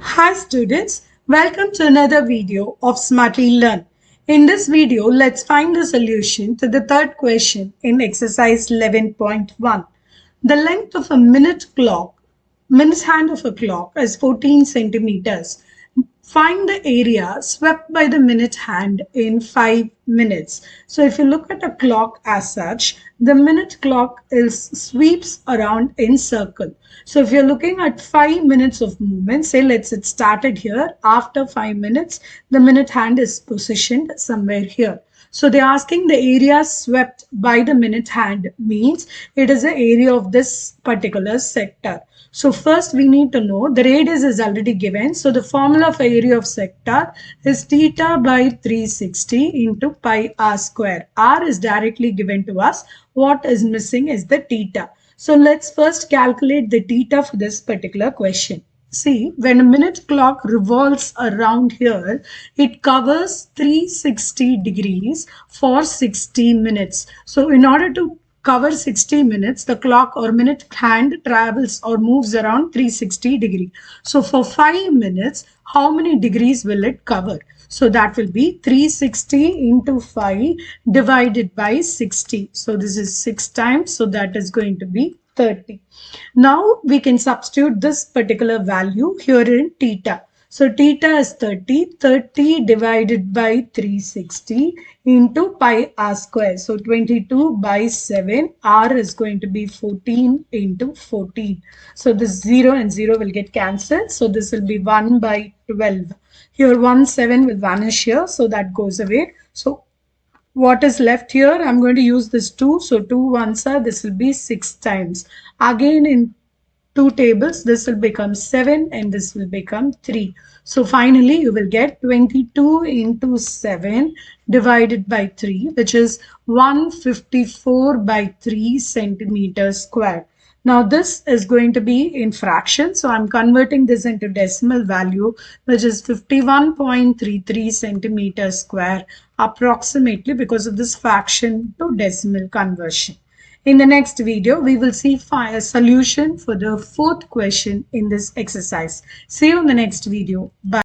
Hi students, welcome to another video of Smartly Learn. In this video, let's find the solution to the third question in exercise 11.1. The length of a minute hand of a clock is 14 centimeters. Find the area swept by the minute hand in 5 minutes. So if you look at a clock as such, the minute clock sweeps around in circle. So if you're looking at 5 minutes of movement, say it started here. After 5 minutes, the minute hand is positioned somewhere here. So they're asking the area swept by the minute hand means it is the area of this particular sector. So first we need to know the radius is already given. So the formula for area of sector is theta by 360 into pi r square. R is directly given to us. What is missing is the theta. So let's first calculate the theta for this particular question. See, when a minute clock revolves around here, it covers 360 degrees for 60 minutes. So in order to cover 60 minutes, the clock or minute hand travels or moves around 360 degree. So for 5 minutes, how many degrees will it cover? So that will be 360 into 5 divided by 60. So this is 6 times. So that is going to be 30. Now we can substitute this particular value here in theta. So theta is 30. 30 divided by 360 into pi r square. So 22 by 7. R is going to be 14 into 14. So this 0 and 0 will get cancelled. So this will be 1 by 12. Here 1, 7 will vanish here. So that goes away. So what is left here? I'm going to use this 2. So 2 ones are, this will be 6 times. Again in 2 tables, this will become 7 and this will become 3. So finally you will get 22 into 7 divided by 3, which is 154 by 3 centimeters square. Now this is going to be in fraction. So I'm converting this into decimal value, which is 51.33 centimeters square approximately because of this fraction to decimal conversion. In the next video, we will see a solution for the fourth question in this exercise. See you in the next video. Bye.